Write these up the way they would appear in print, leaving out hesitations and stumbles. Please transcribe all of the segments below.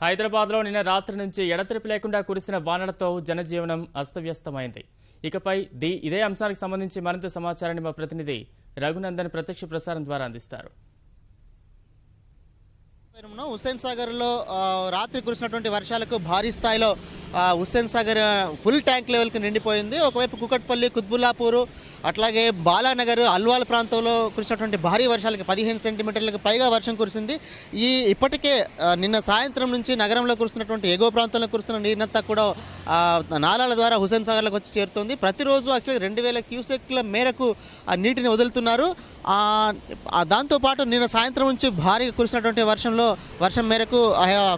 హైదరాబాద్లో నిన్న రాత్రి నుంచి ఎడతెరిపి లేకుండా కురిసిన వానలతో జనజీవనం అస్తవ్యస్తమైంది. ఇకపై ఇదే అంశానికి సంబంధించి మరింత సమాచారాన్ని మా ప్రతినిధి రఘునందన్ ప్రత్యక్ష ప్రసారం ద్వారా అందిస్తారు. హుస్సేన్ సాగర్లో రాత్రి కురిసినటువంటి వర్షాలకు భారీ స్థాయిలో హుస్సేన్ సాగర్ ఫుల్ ట్యాంక్ లెవెల్కి నిండిపోయింది. ఒకవైపు కుకట్పల్లి, కుత్బుల్లాపూర్, అట్లాగే బాలానగర్, అల్వాల్ ప్రాంతంలో కురిసినటువంటి భారీ వర్షాలకి 15 సెంటీమీటర్లకు పైగా వర్షం కురిసింది. ఇప్పటికే నిన్న సాయంత్రం నుంచి నగరంలో కురుస్తున్నటువంటి ఎగువ ప్రాంతంలో కురుస్తున్న నీరంతా కూడా నాలాల ద్వారా హుస్సేన్ సాగర్లోకి వచ్చి చేరుతోంది. ప్రతిరోజు యాక్చువల్లీ 2000 క్యూసెక్ల మేరకు నీటిని వదులుతున్నారు. దాంతోపాటు నిన్న సాయంత్రం నుంచి భారీగా కురిసినటువంటి వర్షం మేరకు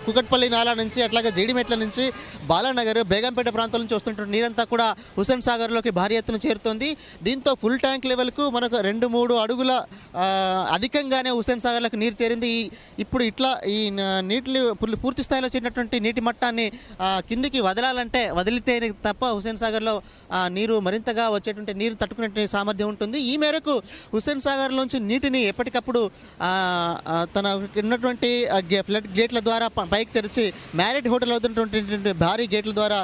కుకట్పల్లి నాలా నుంచి, అట్లాగే జీడిమెట్ల నుంచి, బాలానగర్, బేగంపేట ప్రాంతాల నుంచి వస్తున్నటువంటి నీరంతా కూడా హుస్సేన్ సాగర్లోకి భారీ ఎత్తున చేరుతోంది. దీంతో ఫుల్ ట్యాంక్ లెవెల్కు మనకు 2-3 అడుగుల అధికంగానే హుస్సేన్ సాగర్లోకి నీరు చేరింది. ఇప్పుడు ఇట్లా ఈ నీటిని పూర్తి స్థాయిలో చేరినటువంటి నీటి మట్టాన్ని కిందికి వదిలితే తప్ప హుస్సేన్ సాగర్లో నీరు మరింతగా వచ్చేటువంటి నీరు తట్టుకునే సామర్థ్యం ఉంటుంది. ఈ మేరకు హుస్సేన్ సాగర్లోంచి నీటిని ఎప్పటికప్పుడు తన ఉన్నటువంటి ఫ్లడ్ గేట్ల ద్వారా పైకి తెరిచి మ్యారిట్ హోటల్ వద్దున్నటువంటి భారీ గేట్ల ద్వారా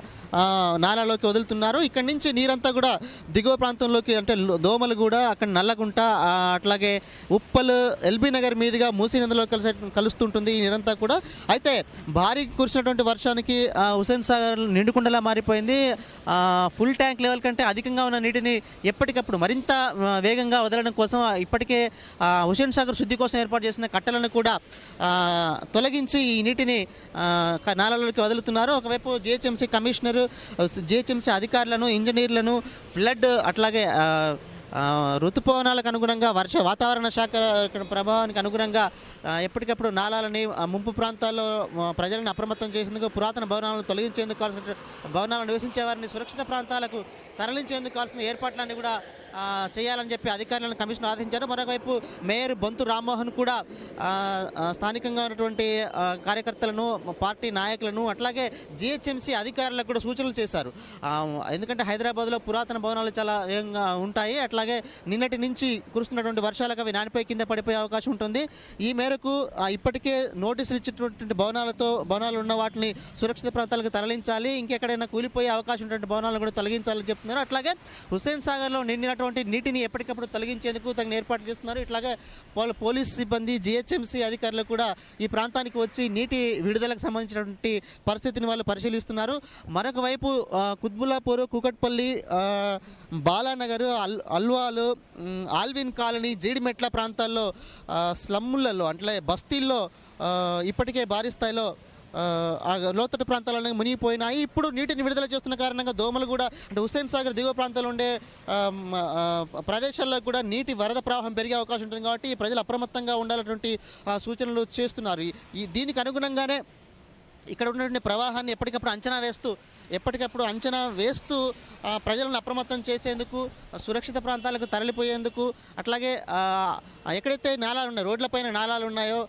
నాలాలోకి వదులుతున్నారు. ఇక్కడి నుంచి నీరంతా కూడా దిగువ ప్రాంతంలోకి, అంటే దోమలగూడ, అక్కడ నల్లగుంట, అట్లాగే ఉప్పల్, ఎల్బీ నగర్ మీదుగా మూసీ నదిలో కలుస్తుంటుంది ఈ నీరంతా కూడా. అయితే భారీ కురిసినటువంటి వర్షానికి హుస్సేన్ సాగర్ నిండుకుండలా మారిపోయింది. ఫుల్ ట్యాంక్ లెవెల్ కంటే అధికంగా ఉన్న నీటిని ఎప్పటికప్పుడు మరింత వేగంగా వదలడం కోసం ఇప్పటికే హుస్సేన్ సాగర్ శుద్ధి కోసం ఏర్పాటు చేసిన కట్టలను కూడా తొలగించి ఈ నీటిని నాలలోకి వదులుతున్నారు. ఒకవైపు జిహెచ్ఎంసీ కమిషనర్, జిహెచ్ఎంసీ అధికారులను, ఇంజనీర్లను, ఫ్లడ్, అట్లాగే ఋతుపవనాలకు అనుగుణంగా వాతావరణ శాఖ ప్రభావానికి అనుగుణంగా ఎప్పటికప్పుడు నాలాలని ముంపు ప్రాంతాల్లో ప్రజలను అప్రమత్తం చేసేందుకు, పురాతన భవనాలను తొలగించేందుకు కావాల్సిన భవనాలను నివసించే వారిని సురక్షిత ప్రాంతాలకు తరలించేందుకు కావాల్సిన ఏర్పాట్లన్నీ కూడా చేయాలని చెప్పి అధికారులను కమిషనర్ ఆదేశించారు. మరోవైపు మేయర్ బొంతు రామ్మోహన్ కూడా స్థానికంగా ఉన్నటువంటి కార్యకర్తలను, పార్టీ నాయకులను, అట్లాగే జిహెచ్ఎంసీ అధికారులకు కూడా సూచనలు చేశారు. ఎందుకంటే హైదరాబాద్లో పురాతన భవనాలు చాలా వేగంగా ఉంటాయి. అట్లాగే నిన్నటి నుంచి కురుస్తున్నటువంటి వర్షాలకు అవి నానిపోయి కింద పడిపోయే అవకాశం ఉంటుంది. ఈ మేరకు ఇప్పటికే నోటీసులు ఇచ్చినటువంటి భవనాలు ఉన్న వాటిని సురక్షిత ప్రాంతాలకు తరలించాలి, ఇంకెక్కడైనా కూలిపోయే అవకాశం ఉన్నటువంటి భవనాలను కూడా తొలగించాలని చెప్తున్నారు. అట్లాగే హుస్సేన్ సాగర్లో నిండినటువంటి నీటిని ఎప్పటికప్పుడు తొలగించేందుకు తగిన ఏర్పాటు చేస్తున్నారు. ఇట్లాగే పోలీస్ సిబ్బంది, జిహెచ్ఎంసీ అధికారులు కూడా ఈ ప్రాంతానికి వచ్చి నీటి విడుదలకు సంబంధించినటువంటి పరిస్థితిని వాళ్ళు పరిశీలిస్తున్నారు. మరొక వైపు కుత్బుల్లాపూర్, కూకట్పల్లి, బాలానగర్, అల్వాలు, ఆల్విన్ కాలనీ, జీడిమెట్ల ప్రాంతాల్లో స్లమ్ములలో, అంటే బస్తీల్లో ఇప్పటికే భారీ స్థాయిలో లోతట్టు ప్రాంతాలను మునిగిపోయినాయి. ఇప్పుడు నీటిని విడుదల చేస్తున్న కారణంగా దోమలు కూడా, అంటే హుస్సేన్ సాగర్ దిగువ ప్రాంతాల్లో ఉండే ప్రదేశాల్లో కూడా నీటి వరద ప్రవాహం పెరిగే అవకాశం ఉంటుంది. కాబట్టి ప్రజలు అప్రమత్తంగా ఉండాలన్నటువంటి సూచనలు చేస్తున్నారు. దీనికి అనుగుణంగానే ఇక్కడ ఉన్నటువంటి ప్రవాహాన్ని ఎప్పటికప్పుడు అంచనా వేస్తూ ప్రజలను అప్రమత్తం చేసేందుకు, సురక్షిత ప్రాంతాలకు తరలిపోయేందుకు, అట్లాగే ఎక్కడైతే నాలాలు ఉన్నాయో, రోడ్లపైన నాలాలు ఉన్నాయో,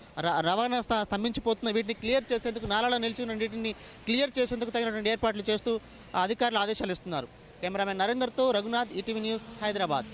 రవాణా స్తంభించిపోతున్నాయో, వీటిని క్లియర్ చేసేందుకు, నాలాలో నిలిచి ఉన్న నీటిని క్లియర్ చేసేందుకు తగినటువంటి ఏర్పాట్లు చేస్తూ అధికారులు ఆదేశాలు ఇస్తున్నారు. కెమెరామెన్ నరేందర్తో రఘునాథ్, ఈటీవీ న్యూస్, హైదరాబాద్.